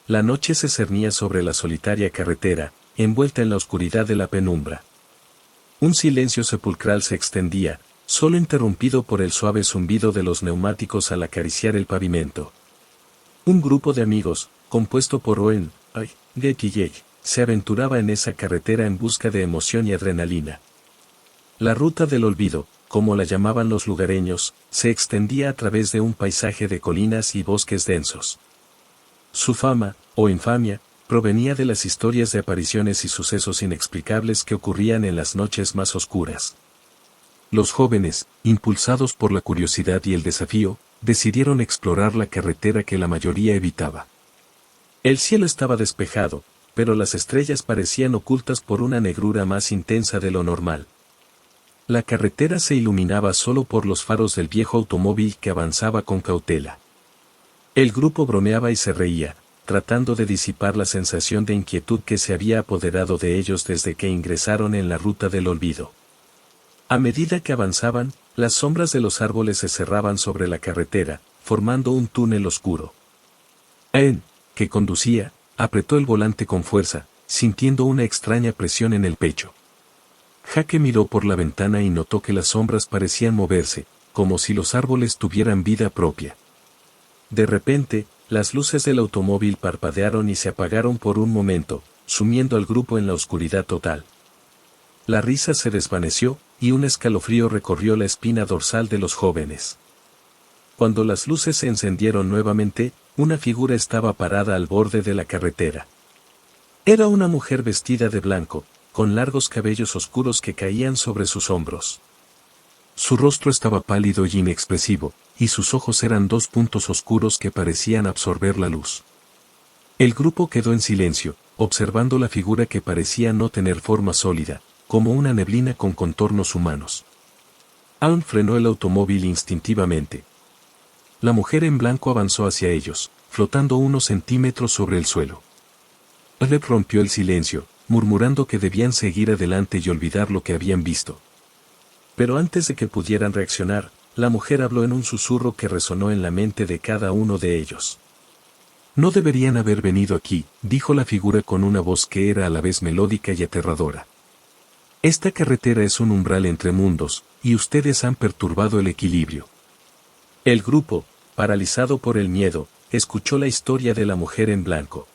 La noche se cernía sobre la solitaria carretera, envuelta en la oscuridad de la penumbra. Un silencio sepulcral se extendía, solo interrumpido por el suave zumbido de los neumáticos al acariciar el pavimento. Un grupo de amigos, compuesto por Owen, Getty y Jake, se aventuraba en esa carretera en busca de emoción y adrenalina. La ruta del olvido, como la llamaban los lugareños, se extendía a través de un paisaje de colinas y bosques densos. Su fama, o infamia, provenía de las historias de apariciones y sucesos inexplicables que ocurrían en las noches más oscuras. Los jóvenes, impulsados por la curiosidad y el desafío, decidieron explorar la carretera que la mayoría evitaba. El cielo estaba despejado, pero las estrellas parecían ocultas por una negrura más intensa de lo normal. La carretera se iluminaba solo por los faros del viejo automóvil que avanzaba con cautela. El grupo bromeaba y se reía, tratando de disipar la sensación de inquietud que se había apoderado de ellos desde que ingresaron en la ruta del olvido. A medida que avanzaban, las sombras de los árboles se cerraban sobre la carretera, formando un túnel oscuro. Owen, que conducía, apretó el volante con fuerza, sintiendo una extraña presión en el pecho. Jake miró por la ventana y notó que las sombras parecían moverse, como si los árboles tuvieran vida propia. De repente, las luces del automóvil parpadearon y se apagaron por un momento, sumiendo al grupo en la oscuridad total. La risa se desvaneció, y un escalofrío recorrió la espina dorsal de los jóvenes. Cuando las luces se encendieron nuevamente, una figura estaba parada al borde de la carretera. Era una mujer vestida de blanco, con largos cabellos oscuros que caían sobre sus hombros. Su rostro estaba pálido y inexpresivo, y sus ojos eran dos puntos oscuros que parecían absorber la luz. El grupo quedó en silencio, observando la figura que parecía no tener forma sólida, como una neblina con contornos humanos. Owen frenó el automóvil instintivamente. La mujer en blanco avanzó hacia ellos, flotando unos centímetros sobre el suelo. Owen rompió el silencio, murmurando que debían seguir adelante y olvidar lo que habían visto. Pero antes de que pudieran reaccionar, la mujer habló en un susurro que resonó en la mente de cada uno de ellos. No deberían haber venido aquí, dijo la figura con una voz que era a la vez melódica y aterradora. Esta carretera es un umbral entre mundos, y ustedes han perturbado el equilibrio. El grupo, paralizado por el miedo, escuchó la historia de la mujer en blanco.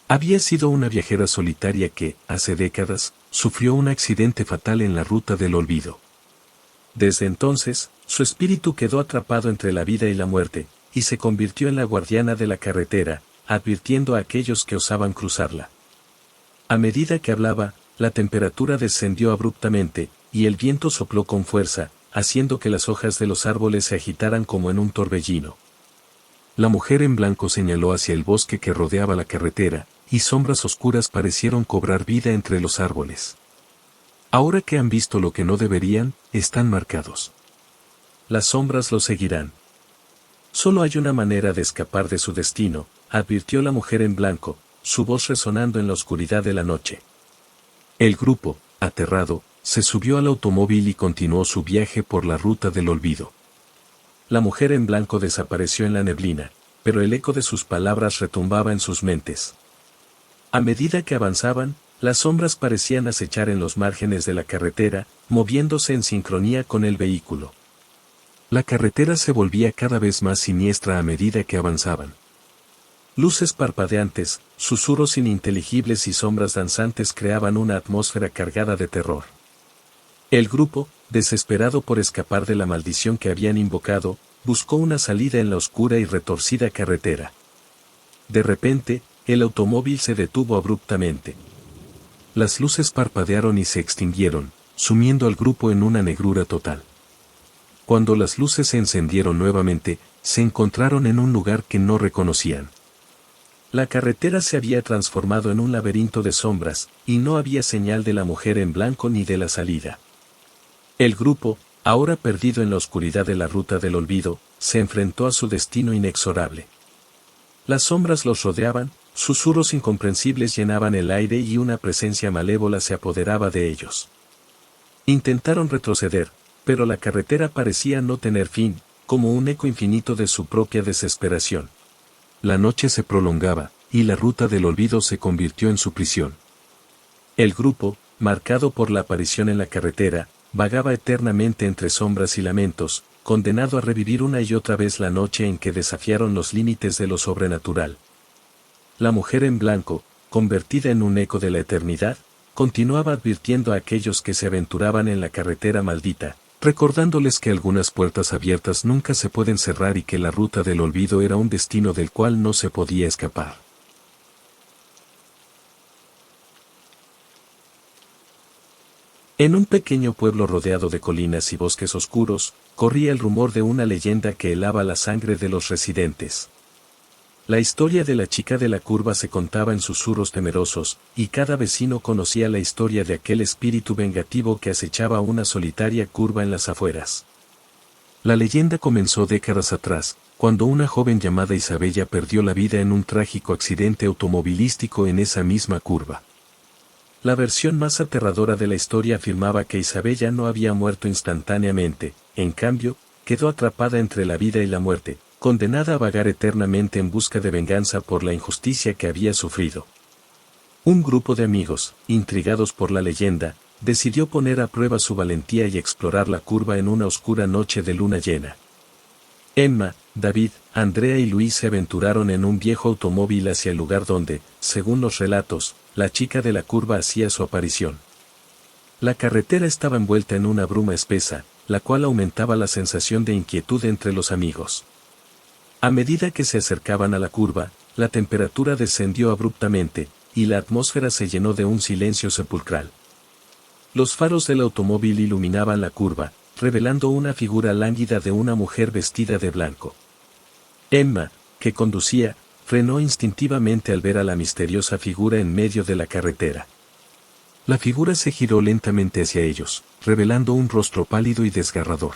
Había sido una viajera solitaria que, hace décadas, sufrió un accidente fatal en la ruta del olvido. Desde entonces, su espíritu quedó atrapado entre la vida y la muerte, y se convirtió en la guardiana de la carretera, advirtiendo a aquellos que osaban cruzarla. A medida que hablaba, la temperatura descendió abruptamente, y el viento sopló con fuerza, haciendo que las hojas de los árboles se agitaran como en un torbellino. La mujer en blanco señaló hacia el bosque que rodeaba la carretera, y sombras oscuras parecieron cobrar vida entre los árboles. Ahora que han visto lo que no deberían, están marcados. Las sombras los seguirán. Solo hay una manera de escapar de su destino, advirtió la mujer en blanco, su voz resonando en la oscuridad de la noche. El grupo, aterrado, se subió al automóvil y continuó su viaje por la ruta del olvido. La mujer en blanco desapareció en la neblina, pero el eco de sus palabras retumbaba en sus mentes. A medida que avanzaban, las sombras parecían acechar en los márgenes de la carretera, moviéndose en sincronía con el vehículo. La carretera se volvía cada vez más siniestra a medida que avanzaban. Luces parpadeantes, susurros ininteligibles y sombras danzantes creaban una atmósfera cargada de terror. El grupo, desesperado por escapar de la maldición que habían invocado, buscó una salida en la oscura y retorcida carretera. De repente, el automóvil se detuvo abruptamente. Las luces parpadearon y se extinguieron, sumiendo al grupo en una negrura total. Cuando las luces se encendieron nuevamente, se encontraron en un lugar que no reconocían. La carretera se había transformado en un laberinto de sombras, y no había señal de la mujer en blanco ni de la salida. El grupo, ahora perdido en la oscuridad de la ruta del olvido, se enfrentó a su destino inexorable. Las sombras los rodeaban, susurros incomprensibles llenaban el aire y una presencia malévola se apoderaba de ellos. Intentaron retroceder, pero la carretera parecía no tener fin, como un eco infinito de su propia desesperación. La noche se prolongaba, y la ruta del olvido se convirtió en su prisión. El grupo, marcado por la aparición en la carretera, vagaba eternamente entre sombras y lamentos, condenado a revivir una y otra vez la noche en que desafiaron los límites de lo sobrenatural. La mujer en blanco, convertida en un eco de la eternidad, continuaba advirtiendo a aquellos que se aventuraban en la carretera maldita, recordándoles que algunas puertas abiertas nunca se pueden cerrar y que la ruta del olvido era un destino del cual no se podía escapar. En un pequeño pueblo rodeado de colinas y bosques oscuros, corría el rumor de una leyenda que helaba la sangre de los residentes. La historia de la chica de la curva se contaba en susurros temerosos, y cada vecino conocía la historia de aquel espíritu vengativo que acechaba una solitaria curva en las afueras. La leyenda comenzó décadas atrás, cuando una joven llamada Isabella perdió la vida en un trágico accidente automovilístico en esa misma curva. La versión más aterradora de la historia afirmaba que Isabella no había muerto instantáneamente, en cambio, quedó atrapada entre la vida y la muerte, condenada a vagar eternamente en busca de venganza por la injusticia que había sufrido. Un grupo de amigos, intrigados por la leyenda, decidió poner a prueba su valentía y explorar la curva en una oscura noche de luna llena. Emma, David, Andrea y Luis se aventuraron en un viejo automóvil hacia el lugar donde, según los relatos, la chica de la curva hacía su aparición. La carretera estaba envuelta en una bruma espesa, la cual aumentaba la sensación de inquietud entre los amigos. A medida que se acercaban a la curva, la temperatura descendió abruptamente, y la atmósfera se llenó de un silencio sepulcral. Los faros del automóvil iluminaban la curva, revelando una figura lánguida de una mujer vestida de blanco. Emma, que conducía, frenó instintivamente al ver a la misteriosa figura en medio de la carretera. La figura se giró lentamente hacia ellos, revelando un rostro pálido y desgarrador.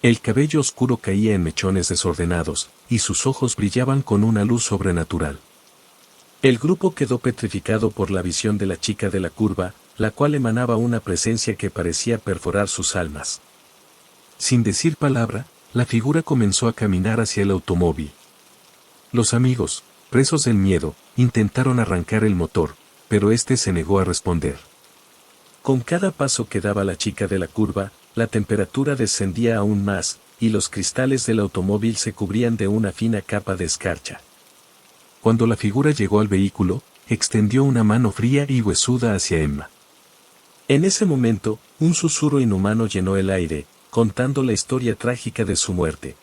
El cabello oscuro caía en mechones desordenados, y sus ojos brillaban con una luz sobrenatural. El grupo quedó petrificado por la visión de la chica de la curva, la cual emanaba una presencia que parecía perforar sus almas. Sin decir palabra, la figura comenzó a caminar hacia el automóvil. Los amigos, presos del miedo, intentaron arrancar el motor, pero éste se negó a responder. Con cada paso que daba la chica de la curva, la temperatura descendía aún más, y los cristales del automóvil se cubrían de una fina capa de escarcha. Cuando la figura llegó al vehículo, extendió una mano fría y huesuda hacia Emma. En ese momento, un susurro inhumano llenó el aire, contando la historia trágica de su muerte.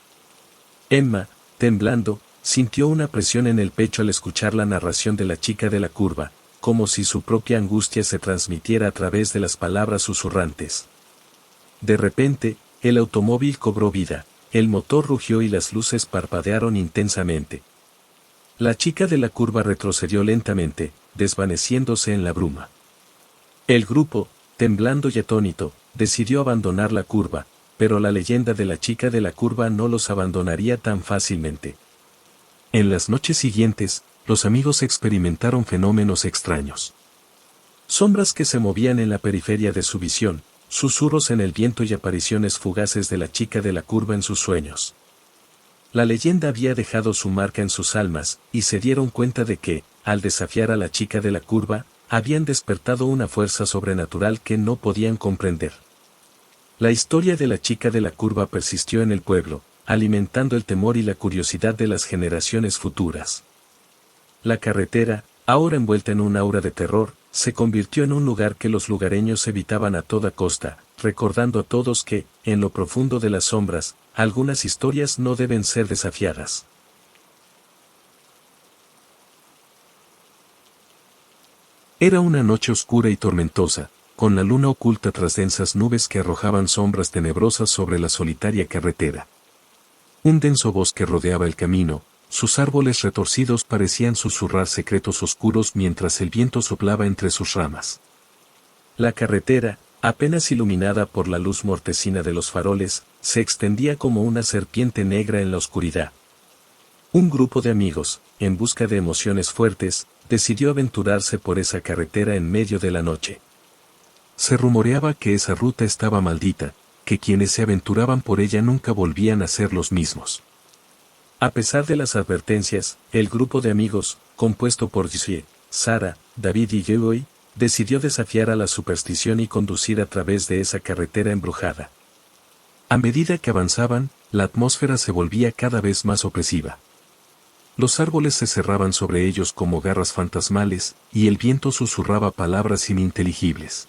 Emma, temblando, sintió una presión en el pecho al escuchar la narración de la chica de la curva, como si su propia angustia se transmitiera a través de las palabras susurrantes. De repente, el automóvil cobró vida, el motor rugió y las luces parpadearon intensamente. La chica de la curva retrocedió lentamente, desvaneciéndose en la bruma. El grupo, temblando y atónito, decidió abandonar la curva, pero la leyenda de la chica de la curva no los abandonaría tan fácilmente. En las noches siguientes, los amigos experimentaron fenómenos extraños. Sombras que se movían en la periferia de su visión, susurros en el viento y apariciones fugaces de la chica de la curva en sus sueños. La leyenda había dejado su marca en sus almas, y se dieron cuenta de que, al desafiar a la chica de la curva, habían despertado una fuerza sobrenatural que no podían comprender. La historia de la chica de la curva persistió en el pueblo, alimentando el temor y la curiosidad de las generaciones futuras. La carretera, ahora envuelta en un aura de terror, se convirtió en un lugar que los lugareños evitaban a toda costa, recordando a todos que, en lo profundo de las sombras, algunas historias no deben ser desafiadas. Era una noche oscura y tormentosa, con la luna oculta tras densas nubes que arrojaban sombras tenebrosas sobre la solitaria carretera. Un denso bosque rodeaba el camino, sus árboles retorcidos parecían susurrar secretos oscuros mientras el viento soplaba entre sus ramas. La carretera, apenas iluminada por la luz mortecina de los faroles, se extendía como una serpiente negra en la oscuridad. Un grupo de amigos, en busca de emociones fuertes, decidió aventurarse por esa carretera en medio de la noche. Se rumoreaba que esa ruta estaba maldita, que quienes se aventuraban por ella nunca volvían a ser los mismos. A pesar de las advertencias, el grupo de amigos, compuesto por Jessie, Sarah, David y Joey, decidió desafiar a la superstición y conducir a través de esa carretera embrujada. A medida que avanzaban, la atmósfera se volvía cada vez más opresiva. Los árboles se cerraban sobre ellos como garras fantasmales, y el viento susurraba palabras ininteligibles.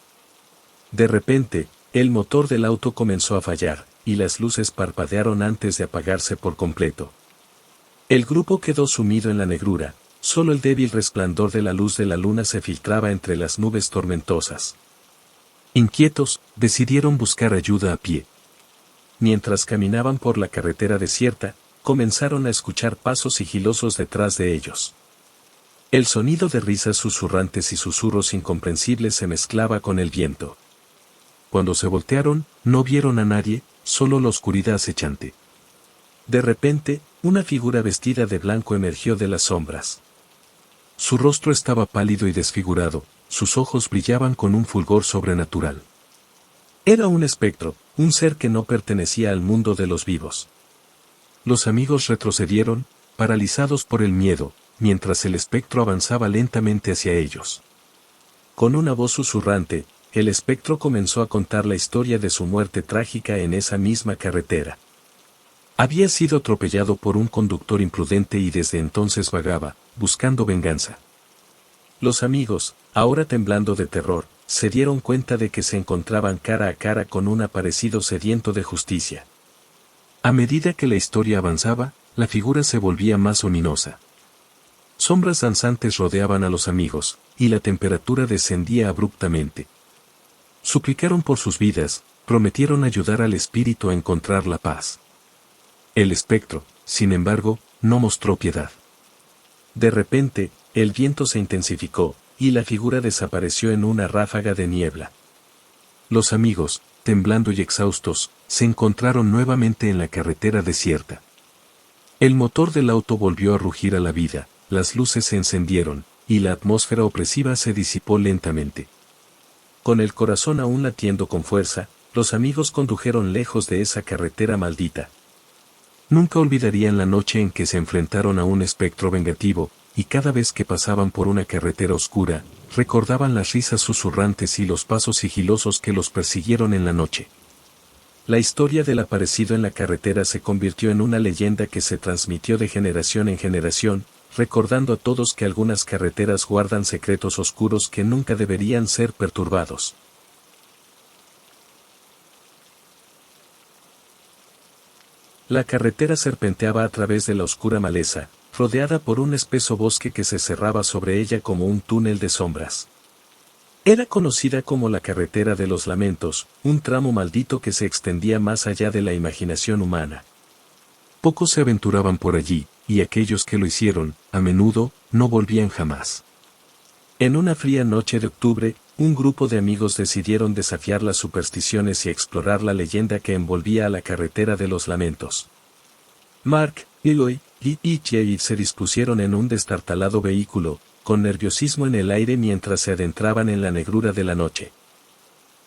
De repente, el motor del auto comenzó a fallar, y las luces parpadearon antes de apagarse por completo. El grupo quedó sumido en la negrura, solo el débil resplandor de la luz de la luna se filtraba entre las nubes tormentosas. Inquietos, decidieron buscar ayuda a pie. Mientras caminaban por la carretera desierta, comenzaron a escuchar pasos sigilosos detrás de ellos. El sonido de risas susurrantes y susurros incomprensibles se mezclaba con el viento. Cuando se voltearon, no vieron a nadie, solo la oscuridad acechante. De repente, una figura vestida de blanco emergió de las sombras. Su rostro estaba pálido y desfigurado, sus ojos brillaban con un fulgor sobrenatural. Era un espectro, un ser que no pertenecía al mundo de los vivos. Los amigos retrocedieron, paralizados por el miedo, mientras el espectro avanzaba lentamente hacia ellos. Con una voz susurrante, el espectro comenzó a contar la historia de su muerte trágica en esa misma carretera. Había sido atropellado por un conductor imprudente y desde entonces vagaba, buscando venganza. Los amigos, ahora temblando de terror, se dieron cuenta de que se encontraban cara a cara con un aparecido sediento de justicia. A medida que la historia avanzaba, la figura se volvía más ominosa. Sombras danzantes rodeaban a los amigos, y la temperatura descendía abruptamente. Suplicaron por sus vidas, prometieron ayudar al espíritu a encontrar la paz. El espectro, sin embargo, no mostró piedad. De repente, el viento se intensificó, y la figura desapareció en una ráfaga de niebla. Los amigos, temblando y exhaustos, se encontraron nuevamente en la carretera desierta. El motor del auto volvió a rugir a la vida, las luces se encendieron, y la atmósfera opresiva se disipó lentamente. Con el corazón aún latiendo con fuerza, los amigos condujeron lejos de esa carretera maldita. Nunca olvidarían la noche en que se enfrentaron a un espectro vengativo, y cada vez que pasaban por una carretera oscura, recordaban las risas susurrantes y los pasos sigilosos que los persiguieron en la noche. La historia del aparecido en la carretera se convirtió en una leyenda que se transmitió de generación en generación, recordando a todos que algunas carreteras guardan secretos oscuros que nunca deberían ser perturbados. La carretera serpenteaba a través de la oscura maleza, rodeada por un espeso bosque que se cerraba sobre ella como un túnel de sombras. Era conocida como la carretera de los lamentos, un tramo maldito que se extendía más allá de la imaginación humana. Pocos se aventuraban por allí, y aquellos que lo hicieron, a menudo, no volvían jamás. En una fría noche de octubre, un grupo de amigos decidieron desafiar las supersticiones y explorar la leyenda que envolvía a la carretera de los lamentos. Mark, Eloy y Jade se dispusieron en un destartalado vehículo, con nerviosismo en el aire mientras se adentraban en la negrura de la noche.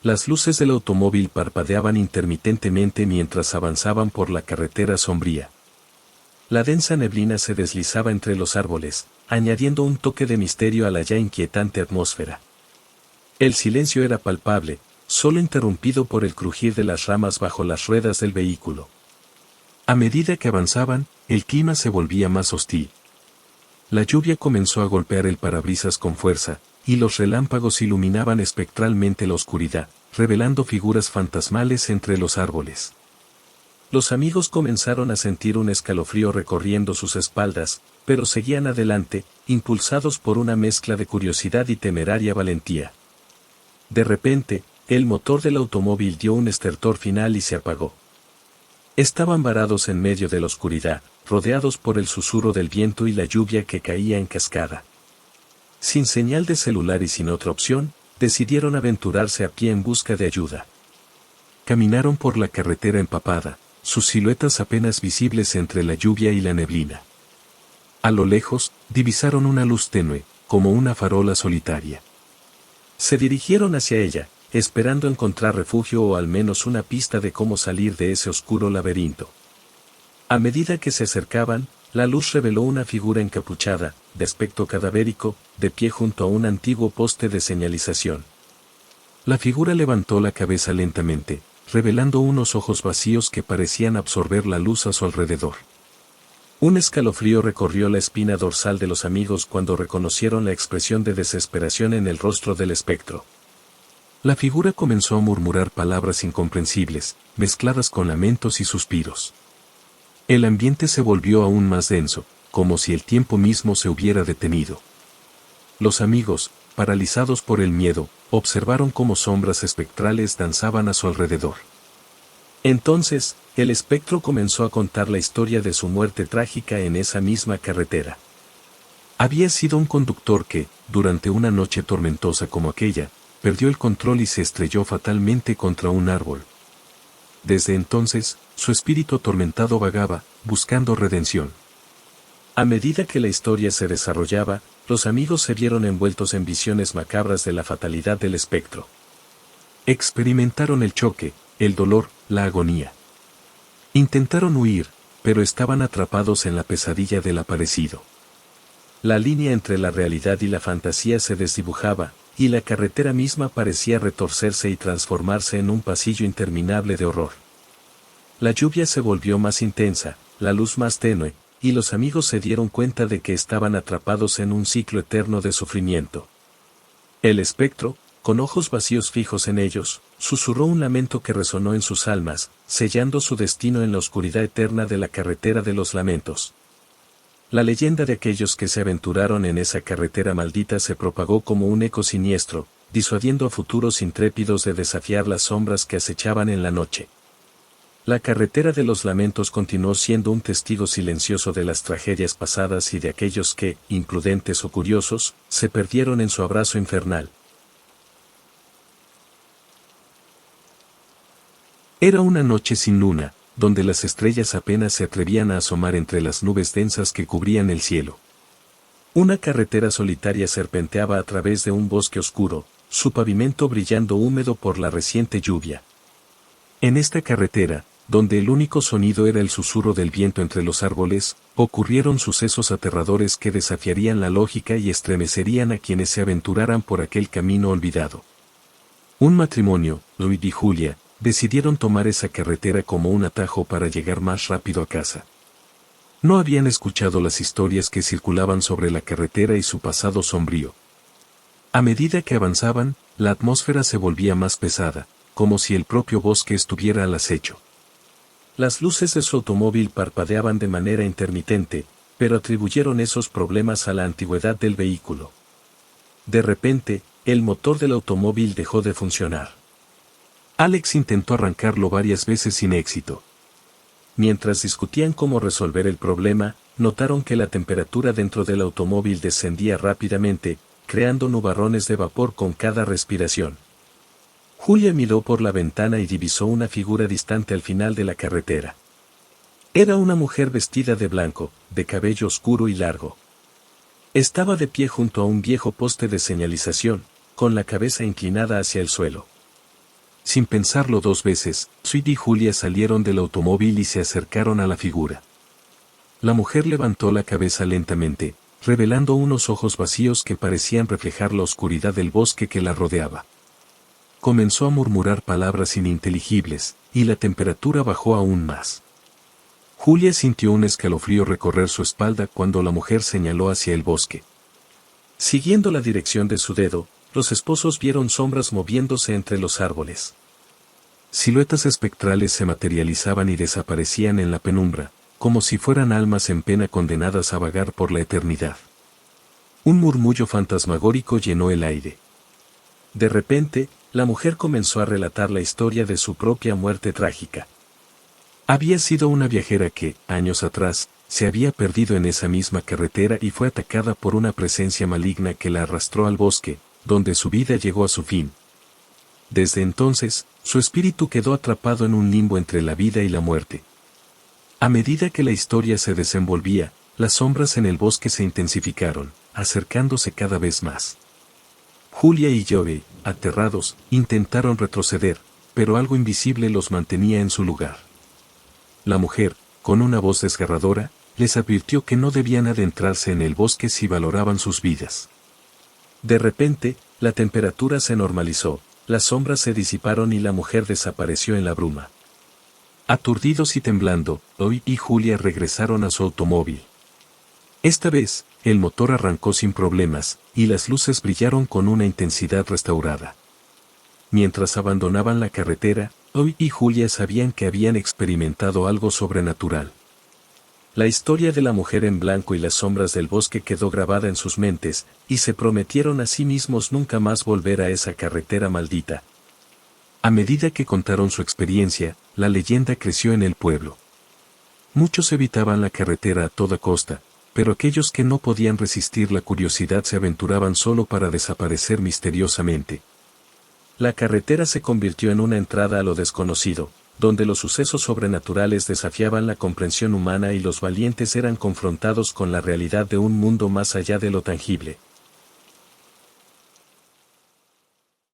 Las luces del automóvil parpadeaban intermitentemente mientras avanzaban por la carretera sombría. La densa neblina se deslizaba entre los árboles, añadiendo un toque de misterio a la ya inquietante atmósfera. El silencio era palpable, solo interrumpido por el crujir de las ramas bajo las ruedas del vehículo. A medida que avanzaban, el clima se volvía más hostil. La lluvia comenzó a golpear el parabrisas con fuerza, y los relámpagos iluminaban espectralmente la oscuridad, revelando figuras fantasmales entre los árboles. Los amigos comenzaron a sentir un escalofrío recorriendo sus espaldas, pero seguían adelante, impulsados por una mezcla de curiosidad y temeraria valentía. De repente, el motor del automóvil dio un estertor final y se apagó. Estaban varados en medio de la oscuridad, rodeados por el susurro del viento y la lluvia que caía en cascada. Sin señal de celular y sin otra opción, decidieron aventurarse a pie en busca de ayuda. Caminaron por la carretera empapada, sus siluetas apenas visibles entre la lluvia y la neblina. A lo lejos, divisaron una luz tenue, como una farola solitaria. Se dirigieron hacia ella, esperando encontrar refugio o al menos una pista de cómo salir de ese oscuro laberinto. A medida que se acercaban, la luz reveló una figura encapuchada, de aspecto cadavérico, de pie junto a un antiguo poste de señalización. La figura levantó la cabeza lentamente, revelando unos ojos vacíos que parecían absorber la luz a su alrededor. Un escalofrío recorrió la espina dorsal de los amigos cuando reconocieron la expresión de desesperación en el rostro del espectro. La figura comenzó a murmurar palabras incomprensibles, mezcladas con lamentos y suspiros. El ambiente se volvió aún más denso, como si el tiempo mismo se hubiera detenido. Los amigos, paralizados por el miedo, observaron cómo sombras espectrales danzaban a su alrededor. Entonces, el espectro comenzó a contar la historia de su muerte trágica en esa misma carretera. Había sido un conductor que, durante una noche tormentosa como aquella, perdió el control y se estrelló fatalmente contra un árbol. Desde entonces, su espíritu atormentado vagaba, buscando redención. A medida que la historia se desarrollaba, los amigos se vieron envueltos en visiones macabras de la fatalidad del espectro. Experimentaron el choque, el dolor, la agonía. Intentaron huir, pero estaban atrapados en la pesadilla del aparecido. La línea entre la realidad y la fantasía se desdibujaba, y la carretera misma parecía retorcerse y transformarse en un pasillo interminable de horror. La lluvia se volvió más intensa, la luz más tenue, y los amigos se dieron cuenta de que estaban atrapados en un ciclo eterno de sufrimiento. El espectro, con ojos vacíos fijos en ellos, susurró un lamento que resonó en sus almas, sellando su destino en la oscuridad eterna de la carretera de los lamentos. La leyenda de aquellos que se aventuraron en esa carretera maldita se propagó como un eco siniestro, disuadiendo a futuros intrépidos de desafiar las sombras que acechaban en la noche. La carretera de los lamentos continuó siendo un testigo silencioso de las tragedias pasadas y de aquellos que, imprudentes o curiosos, se perdieron en su abrazo infernal. Era una noche sin luna, donde las estrellas apenas se atrevían a asomar entre las nubes densas que cubrían el cielo. Una carretera solitaria serpenteaba a través de un bosque oscuro, su pavimento brillando húmedo por la reciente lluvia. En esta carretera, donde el único sonido era el susurro del viento entre los árboles, ocurrieron sucesos aterradores que desafiarían la lógica y estremecerían a quienes se aventuraran por aquel camino olvidado. Un matrimonio, Louis y Julia, decidieron tomar esa carretera como un atajo para llegar más rápido a casa. No habían escuchado las historias que circulaban sobre la carretera y su pasado sombrío. A medida que avanzaban, la atmósfera se volvía más pesada, como si el propio bosque estuviera al acecho. Las luces de su automóvil parpadeaban de manera intermitente, pero atribuyeron esos problemas a la antigüedad del vehículo. De repente, el motor del automóvil dejó de funcionar. Alex intentó arrancarlo varias veces sin éxito. Mientras discutían cómo resolver el problema, notaron que la temperatura dentro del automóvil descendía rápidamente, creando nubarrones de vapor con cada respiración. Julia miró por la ventana y divisó una figura distante al final de la carretera. Era una mujer vestida de blanco, de cabello oscuro y largo. Estaba de pie junto a un viejo poste de señalización, con la cabeza inclinada hacia el suelo. Sin pensarlo dos veces, Sweet y Julia salieron del automóvil y se acercaron a la figura. La mujer levantó la cabeza lentamente, revelando unos ojos vacíos que parecían reflejar la oscuridad del bosque que la rodeaba. Comenzó a murmurar palabras ininteligibles, y la temperatura bajó aún más. Julia sintió un escalofrío recorrer su espalda cuando la mujer señaló hacia el bosque. Siguiendo la dirección de su dedo, los esposos vieron sombras moviéndose entre los árboles. Siluetas espectrales se materializaban y desaparecían en la penumbra, como si fueran almas en pena condenadas a vagar por la eternidad. Un murmullo fantasmagórico llenó el aire. De repente, la mujer comenzó a relatar la historia de su propia muerte trágica. Había sido una viajera que, años atrás, se había perdido en esa misma carretera y fue atacada por una presencia maligna que la arrastró al bosque, donde su vida llegó a su fin. Desde entonces, su espíritu quedó atrapado en un limbo entre la vida y la muerte. A medida que la historia se desenvolvía, las sombras en el bosque se intensificaron, acercándose cada vez más. Julia y Joey, aterrados, intentaron retroceder, pero algo invisible los mantenía en su lugar. La mujer, con una voz desgarradora, les advirtió que no debían adentrarse en el bosque si valoraban sus vidas. De repente, la temperatura se normalizó, las sombras se disiparon y la mujer desapareció en la bruma. Aturdidos y temblando, Toby y Julia regresaron a su automóvil. Esta vez, el motor arrancó sin problemas, y las luces brillaron con una intensidad restaurada. Mientras abandonaban la carretera, Toby y Julia sabían que habían experimentado algo sobrenatural. La historia de la mujer en blanco y las sombras del bosque quedó grabada en sus mentes, y se prometieron a sí mismos nunca más volver a esa carretera maldita. A medida que contaron su experiencia, la leyenda creció en el pueblo. Muchos evitaban la carretera a toda costa, pero aquellos que no podían resistir la curiosidad se aventuraban solo para desaparecer misteriosamente. La carretera se convirtió en una entrada a lo desconocido, donde los sucesos sobrenaturales desafiaban la comprensión humana y los valientes eran confrontados con la realidad de un mundo más allá de lo tangible.